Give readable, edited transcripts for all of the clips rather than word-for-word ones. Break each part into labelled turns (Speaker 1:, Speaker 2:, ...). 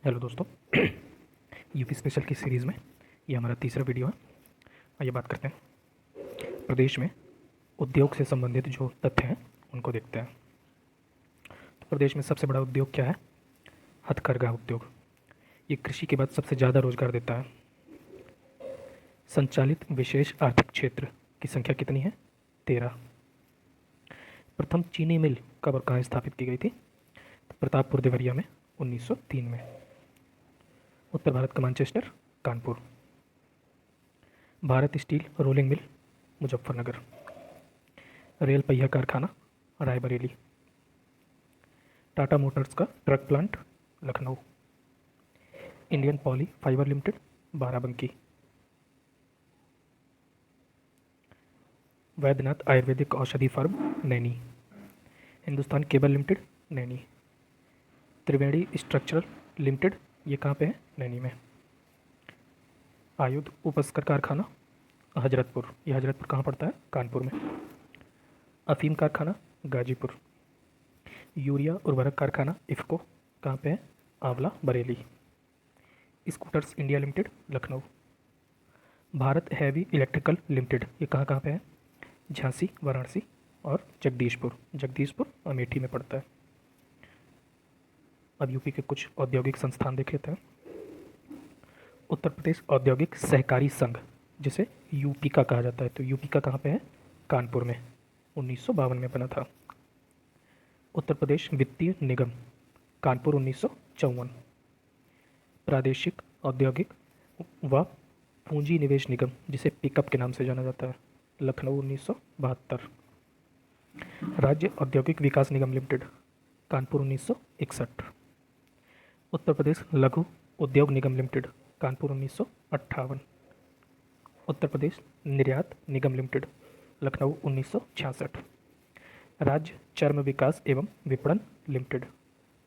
Speaker 1: Hello दोस्तों। UP special की series में ये हमारा तीसरा वीडियो है। आइए बात करते हैं प्रदेश में उद्योग से संबंधित जो तथ्य हैं उनको देखते हैं। तो प्रदेश में सबसे बड़ा उद्योग क्या है? हथकरघा उद्योग। ये कृषि के बाद सबसे ज़्यादा रोजगार देता है। संचालित विशेष आर्थिक क्षेत्र की संख्या कितनी है? 13। प्रथम चीनी मिल कब और कहाँ स्थापित की गई थी? तो प्रतापपुर देवरिया में 1903 में। उत्तर भारत का Manchester, Kanpur. Bharat steel rolling mill, Muzaffarnagar. Rail पहिया कारखाना, रायबरेली। टाटा मोटर्स का truck plant, Lucknow. Indian poly fibre limited, Barabanki. Vaidyanath Ayurvedic औषधि farm, Naini. Hindustan cable limited, Naini. Triveni structural limited, ये कहाँ पे है? नैनी में। आयुध उपस्कर कारखाना, हजरतपुर। ये हजरतपुर कहाँ पड़ता है? कानपुर में। अफीम कारखाना, गाजीपुर। यूरिया उर्वरक कारखाना, इफ़को, कहाँ पे है? आंवला, Bareilly. Scooters India limited, Lucknow. Bharat heavy electrical limited, ये कहाँ कहाँ पे है? झांसी, वाराणसी और जगदीशपुर। जगदीशपुर अमेठी में पड़ता है। अब यूपी के कुछ औद्योगिक संस्थान देख लेते हैं। उत्तर प्रदेश औद्योगिक सहकारी संघ, जिसे यूपी का कहा जाता है, तो यूपी का कहाँ पे है? कानपुर में। 1952 में बना था। उत्तर प्रदेश वित्तीय निगम, कानपुर, 1954। प्रादेशिक औद्योगिक व पूंजी निवेश निगम, जिसे पिकअप के नाम से जाना जाता है, लखनऊ, 1972। राज्य औद्योगिक विकास निगम लिमिटेड, कानपुर, 1961। उत्तर प्रदेश लघु उद्योग निगम लिमिटेड, कानपुर, 1958। उत्तर प्रदेश निर्यात निगम लिमिटेड, लखनऊ, 1966। राज्य चर्म विकास एवं विपणन लिमिटेड,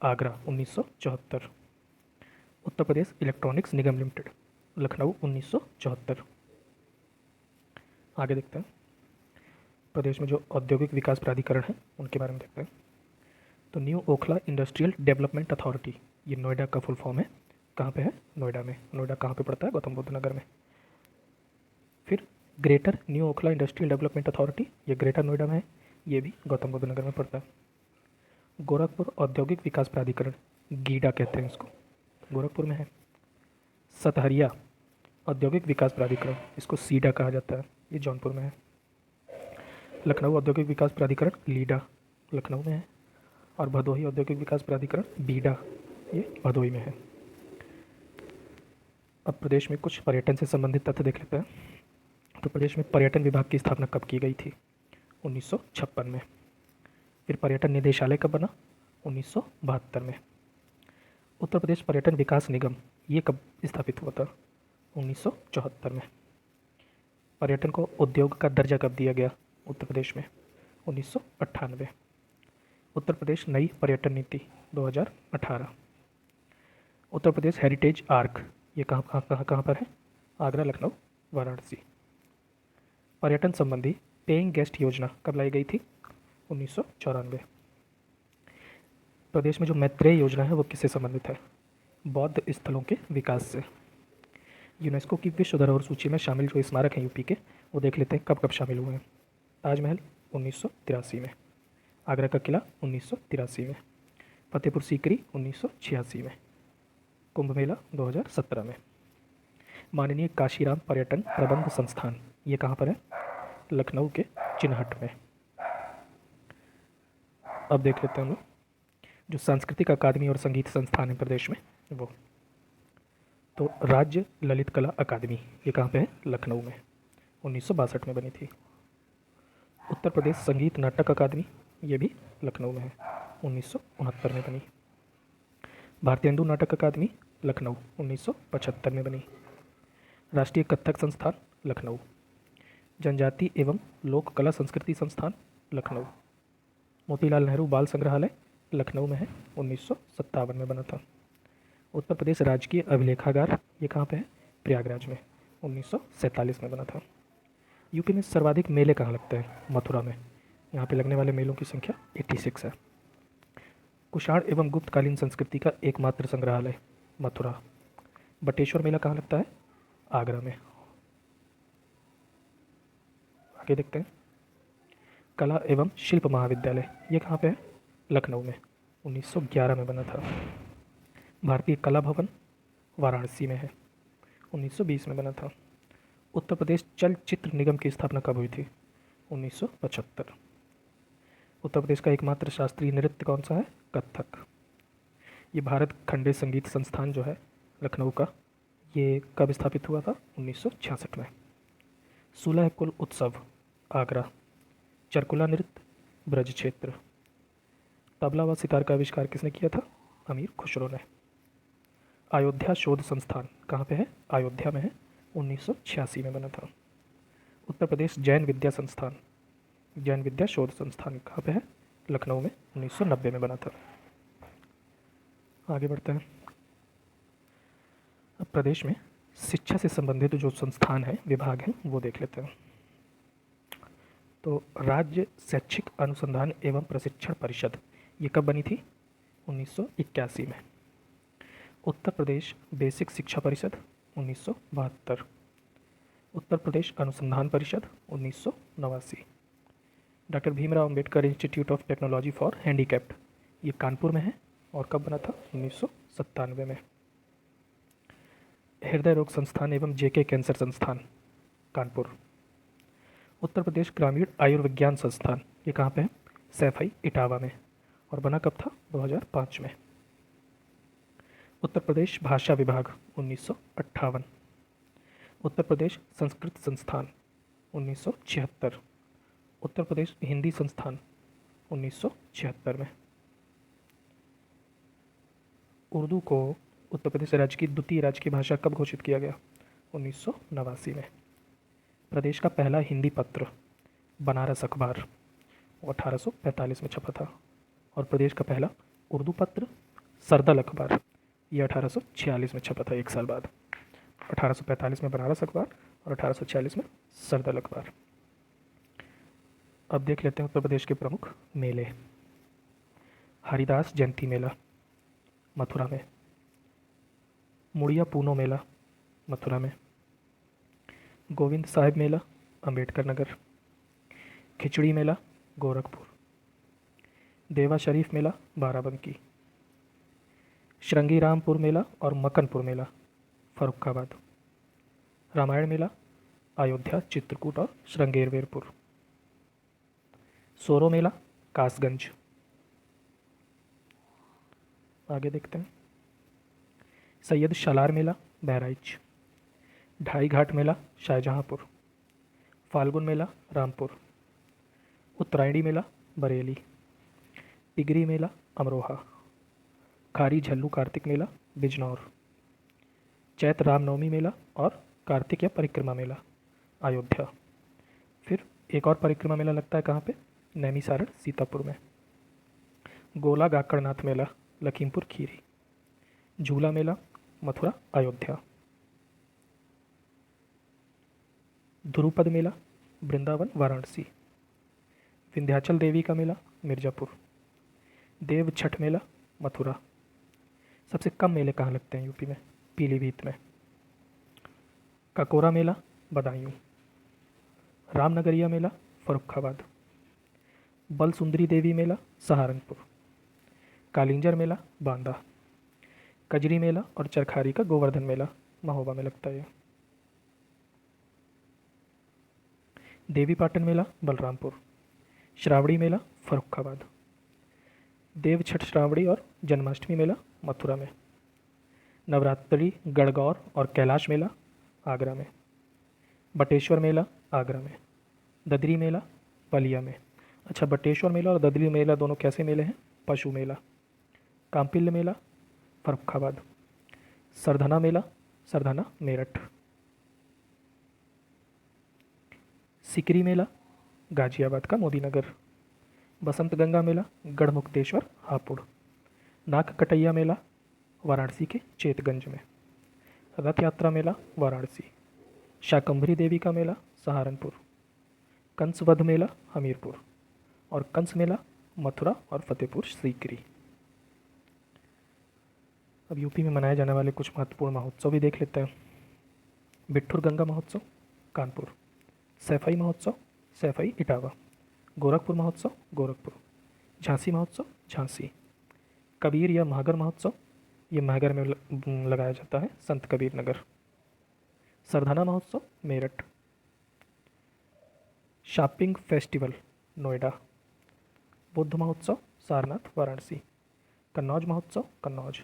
Speaker 1: आगरा, 1974। उत्तर प्रदेश इलेक्ट्रॉनिक्स निगम लिमिटेड, लखनऊ, 1974। आगे देखते हैं प्रदेश में जो औद्योगिक विकास प्राधिकरण है उनके बारे में देखते हैं। तो new Okhla industrial development authority, ये नोएडा का फुल फॉर्म है। कहाँ पे है? नोएडा में। नोएडा कहाँ पे पड़ता है? गौतम बुद्ध नगर में। फिर greater new Okhla industrial development authority, ये ग्रेटर नोएडा में है, ये भी गौतम बुद्ध नगर में पड़ता है। गोरखपुर औद्योगिक विकास प्राधिकरण, गीडा कहते हैं इसको, गोरखपुर में है। सतहरिया औद्योगिक विकास प्राधिकरण, इसको सीडा कहा जाता है, ये जौनपुर में है। लखनऊ औद्योगिक विकास प्राधिकरण, लीडा, लखनऊ में है। और भदोही औद्योगिक विकास प्राधिकरण, बीडा, ये भदोही में है। अब प्रदेश में कुछ पर्यटन से संबंधित तथ्य देख लेते हैं। तो प्रदेश में पर्यटन विभाग की स्थापना कब की गई थी? 1956 में। फिर पर्यटन निदेशालय कब बना? 1972 में। उत्तर प्रदेश पर्यटन विकास निगम, ये कब स्थापित हुआ था? 1974 में। पर्यटन को उद्योग का दर्जा कब दिया गया उत्तर प्रदेश में? 1998। उत्तर प्रदेश नई पर्यटन नीति, 2018। उत्तर प्रदेश हेरिटेज आर्क, ये कहाँ पर है? आगरा, लखनऊ, वाराणसी। पर्यटन संबंधी पेइंग गेस्ट योजना कब लाई गई थी? 1994। प्रदेश में जो मैत्रेय योजना है वो किससे संबंधित है? बौद्ध स्थलों के विकास से। यूनेस्को की विश्व धरोहर सूची में शामिल जो स्मारक हैं यूपी के, वो देख लेते हैं कब कब शामिल हुए हैं। ताजमहल, 1983 में। आगरा का किला, 1983 में। फतेहपुर सीकरी, 1986 में। कुंभ मेला, 2017 में। माननीय काशीराम पर्यटन प्रबंध संस्थान, ये कहाँ पर है? लखनऊ के चिन्हट में। अब देख लेते हैं हम लोग जो सांस्कृतिक अकादमी और संगीत संस्थान है प्रदेश में वो। तो राज्य ललित कला अकादमी, ये कहाँ पे है? लखनऊ में। 1962 में बनी थी। उत्तर प्रदेश संगीत नाटक अकादमी, ये भी लखनऊ में है, 1969 में बनी। भारतेंदु नाटक अकादमी, लखनऊ, 1975 में बनी। राष्ट्रीय कथक संस्थान, लखनऊ। जनजाति एवं लोक कला संस्कृति संस्थान, लखनऊ। मोतीलाल नेहरू बाल संग्रहालय, लखनऊ में है, 1957 में बना था। उत्तर प्रदेश राजकीय अभिलेखागार, ये कहाँ पे है? प्रयागराज में, 1947 में बना था। यूपी में सर्वाधिक मेले कहाँ लगते हैं? मथुरा में। यहाँ पे लगने वाले मेलों की संख्या 86 है। कुषाण एवं गुप्तकालीन संस्कृति का एकमात्र संग्रहालय, मथुरा। बटेश्वर मेला कहाँ लगता है? आगरा में। आगे देखते हैं, कला एवं शिल्प महाविद्यालय ये कहाँ पे है? लखनऊ में, 1911 में बना था। भारतीय कला भवन वाराणसी में है, 1920 में बना था। उत्तर प्रदेश चलचित्र निगम की स्थापना कब हुई थी? 1975। उत्तर प्रदेश का एकमात्र शास्त्रीय नृत्य कौन सा है? कथक। ये भारत खंडे संगीत संस्थान जो है लखनऊ का, ये कब स्थापित हुआ था? 1966 में। 16 कुल उत्सव आगरा। चरकुला नृत्य ब्रज क्षेत्र। तबला व सितार का आविष्कार किसने किया था? अमीर खुसरो ने। अयोध्या शोध संस्थान कहाँ पे है? अयोध्या में है, 1986 में बना था। उत्तर प्रदेश जैन विद्या संस्थान, जैन विद्या शोध संस्थान कहाँ पे है? लखनऊ में, 1990 में बना था। आगे बढ़ते हैं। अब प्रदेश में शिक्षा से संबंधित जो संस्थान हैं, विभाग हैं, वो देख लेते हैं। तो राज्य शैक्षिक अनुसंधान एवं प्रशिक्षण परिषद ये कब बनी थी? 1981 में। उत्तर प्रदेश बेसिक शिक्षा परिषद 1972। उत्तर प्रदेश अनुसंधान परिषद 1989। Doctor Bhimrao Ambedkar institute of technology for handicapped ये कानपुर में है और कब बना था? 1997 में। हृदय रोग संस्थान एवं जेके कैंसर संस्थान कानपुर। उत्तर प्रदेश ग्रामीण आयुर्विज्ञान संस्थान ये कहाँ पे है? सैफई इटावा में, और बना कब था? 2005 में। उत्तर प्रदेश भाषा विभाग 1958। उत्तर प्रदेश संस्कृत संस्थान 1976। उत्तर प्रदेश हिंदी संस्थान 1976 में। उर्दू को उत्तर प्रदेश राज्य की द्वितीय राजकीय भाषा कब घोषित किया गया? 1989 में। प्रदेश का पहला हिंदी पत्र बनारस अखबार 1845 में छपा था, और प्रदेश का पहला उर्दू पत्र सरदल अखबार ये 1846 में छपा था, एक साल बाद। 1845 में बनारस अखबार और 1846 में सरदल अखबार। अब देख लेते हैं उत्तर प्रदेश के प्रमुख मेले। हरिदास जयंती मेला मथुरा में। मुड़िया पूनो मेला मथुरा में। गोविंद साहिब मेला अंबेडकर नगर। खिचड़ी मेला गोरखपुर। देवा शरीफ मेला बाराबंकी। श्रृंगी रामपुर मेला और मकनपुर मेला फर्रुखाबाद। रामायण मेला अयोध्या चित्रकूट और श्रृंगेरवेरपुर। सोरो मेला कासगंज। आगे देखते हैं। सैयद शलार मेला बहराइच। ढाई घाट मेला शाहजहांपुर। फाल्गुन मेला रामपुर। उत्तरायणी मेला बरेली। टिगरी मेला अमरोहा। खारी झल्लू कार्तिक मेला बिजनौर। चैत्र रामनवमी मेला और कार्तिक या परिक्रमा मेला अयोध्या। फिर एक और परिक्रमा मेला लगता है कहाँ पे? नैमिसारण सीतापुर में। गोला गाकड़नाथ मेला लखीमपुर खीरी। झूला मेला मथुरा अयोध्या। ध्रुपद मेला वृंदावन वाराणसी। विंध्याचल देवी का मेला मिर्ज़ापुर। देव छठ मेला मथुरा। सबसे कम मेले कहाँ लगते हैं यूपी में? पीलीभीत में। ककोरा मेला बदायूं। रामनगरिया मेला फर्रुखाबाद। बल सुंदरी देवी मेला सहारनपुर। कालिंजर मेला बांदा। कजरी मेला और चरखारी का गोवर्धन मेला महोबा में लगता है। देवी पाटन मेला बलरामपुर। श्रावणी मेला फर्रुखाबाद। देव छठ श्रावणी और जन्माष्टमी मेला मथुरा में। नवरात्रि गणगौर और कैलाश मेला आगरा में। बटेश्वर मेला आगरा में। ददरी मेला बलिया में। अच्छा, बटेश्वर मेला और ददरी मेला दोनों कैसे मेले हैं? पशु मेला। कांपिल्य मेला फर्रुखाबाद। सरधना मेला सरधना मेरठ। सिकरी मेला गाजियाबाद का मोदीनगर। बसंत गंगा मेला गढ़मुक्तेश्वर हापुड़। नाग कटैया मेला वाराणसी के चेतगंज में। रथ यात्रा मेला वाराणसी। शाकंभरी देवी का मेला सहारनपुर। कंसवध मेला हमीरपुर। और कंस मेला मथुरा और फतेहपुर सीकरी। अब यूपी में मनाए जाने वाले कुछ महत्वपूर्ण महोत्सव भी देख लेते हैं। बिट्ठुर गंगा महोत्सव कानपुर, सैफई महोत्सव सैफई इटावा, गोरखपुर महोत्सव गोरखपुर, झांसी महोत्सव झांसी, कबीर या महागर महोत्सव ये महागर में लगाया जाता है, संत कबीर नगर, सरधाना महोत्सव मेरठ, शॉपिंग फेस्टिवल नोएडा, बुद्ध महोत्सव सारनाथ वाराणसी, कन्नौज महोत्सव कन्नौज,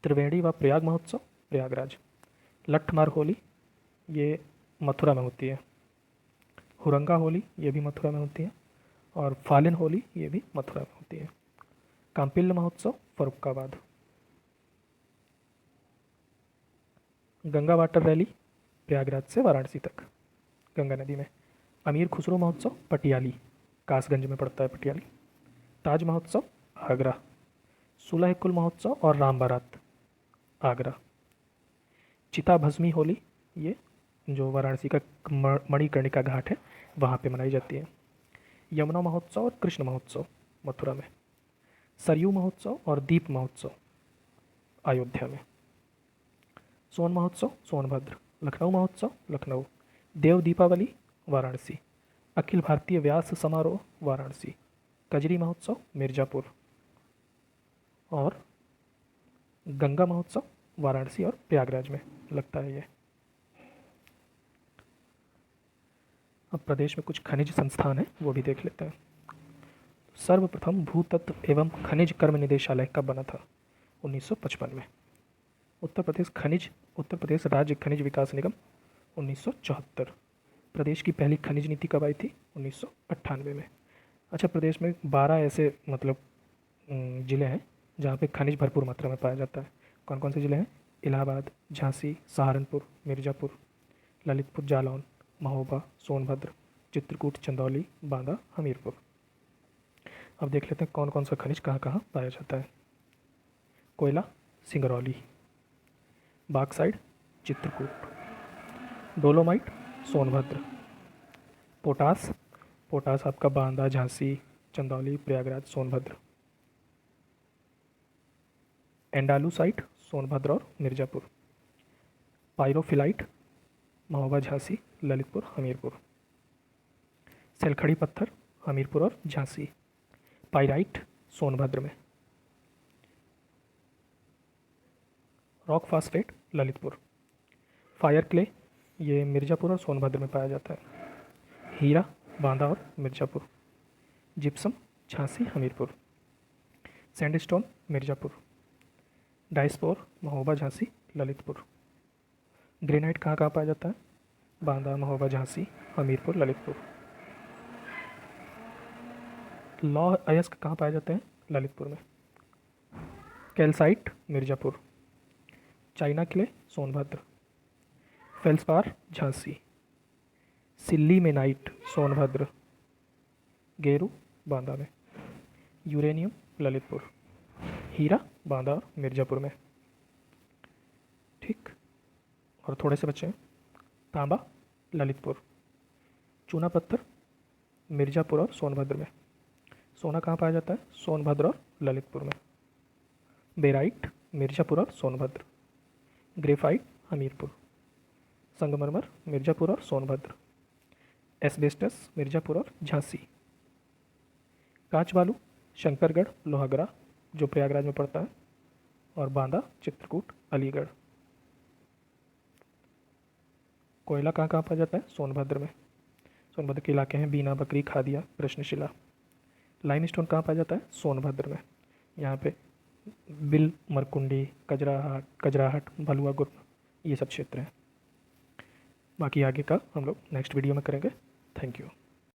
Speaker 1: त्रिवेणी व प्रयाग महोत्सव प्रयागराज, लट्ठमार होली ये मथुरा में होती है, हुरंगा होली ये भी मथुरा में होती है, और फालिन होली ये भी मथुरा में होती है, कांपिल्य महोत्सव फरुखाबाद, गंगा वाटर रैली प्रयागराज से वाराणसी तक गंगा नदी में, अमीर खुसरो महोत्सव पटियाली कासगंज में पड़ता है पटियाली, ताज महोत्सव आगरा, सुलह कुल महोत्सव और राम बारात आगरा, चिता भस्मी होली ये जो वाराणसी का मणिकर्णिका घाट है वहाँ पे मनाई जाती है, यमुना महोत्सव और कृष्ण महोत्सव मथुरा में, सरयू महोत्सव और दीप महोत्सव अयोध्या में, सोन महोत्सव सोनभद्र, लखनऊ महोत्सव लखनऊ, देव दीपावली वाराणसी, अखिल भारतीय व्यास समारोह वाराणसी, कजरी महोत्सव मिर्ज़ापुर, और गंगा महोत्सव वाराणसी और प्रयागराज में लगता है ये। अब प्रदेश में कुछ खनिज संस्थान हैं वो भी देख लेते हैं। सर्वप्रथम भूतत्व एवं खनिज कर्म निदेशालय कब बना था? 1955 में। उत्तर प्रदेश राज्य खनिज विकास निगम 1974। प्रदेश की पहली खनिज नीति कब आई थी? 1998 में। अच्छा, प्रदेश में 12 ऐसे मतलब ज़िले हैं जहाँ पे खनिज भरपूर मात्रा में पाया जाता है। कौन कौन से ज़िले हैं? इलाहाबाद, झांसी, सहारनपुर, मिर्ज़ापुर, ललितपुर, जालौन, महोबा, सोनभद्र, चित्रकूट, चंदौली, बांदा, हमीरपुर। अब देख लेते हैं कौन कौन सा खनिज कहाँ कहाँ पाया जाता है। कोयला Singrauli, bauxite Chitrakoot, dolomite Sonbhadra, potash आपका बांदा, झांसी, चंदौली, प्रयागराज, सोनभद्र, एंडालूसाइट सोनभद्र और मिर्ज़ापुर, पायरोफिलाइट महोबा, झांसी, ललितपुर, हमीरपुर, सेलखड़ी पत्थर हमीरपुर और झांसी, पाइराइट सोनभद्र में, rock phosphate Lalitpur, fire clay ये मिर्ज़ापुर और सोनभद्र में पाया जाता है, हीरा बांदा और Mirzapur, gypsum Jhansi, Hamirpur, sandstone Mirzapur, diaspore Mahoba, Jhansi, Lalitpur, granite कहाँ कहाँ पाया जाता है? बांदा, महोबा, झांसी, हमीरपुर, ललितपुर, लौह अयस्क कहाँ पाए जाते हैं? ललितपुर में, calcite Mirzapur, china clay Sonbhadra, felspar Jhansi, sillimanite Sonbhadra, गेरू बांदा में, यूरेनियम ललितपुर, हीरा बांदा और मिर्ज़ापुर में। ठीक, और थोड़े से बचे हैं। तांबा ललितपुर, चूना पत्थर मिर्ज़ापुर और सोनभद्र में, सोना कहाँ पाया जाता है? सोनभद्र और ललितपुर में, बेराइट मिर्ज़ापुर और सोनभद्र, ग्रेफाइट हमीरपुर, संगमरमर मिर्ज़ापुर और सोनभद्र, एस्बेस्टस मिर्ज़ापुर और झांसी, कांच बालू शंकरगढ़ लोहागड़ा जो प्रयागराज में पड़ता है, और बांदा, चित्रकूट, अलीगढ़। कोयला कहाँ कहाँ पाया जाता है? सोनभद्र में। सोनभद्र के इलाके हैं बीना, बकरी, खादिया, कृष्णशिला। लाइमस्टोन कहाँ पाया जाता है? सोनभद्र में। यहाँ पे बिल, मरकुंडी, कजराहट, भलुआ गुर्म ये सब क्षेत्र हैं। बाकी आगे का हम लोग नेक्स्ट वीडियो में करेंगे। Thank you.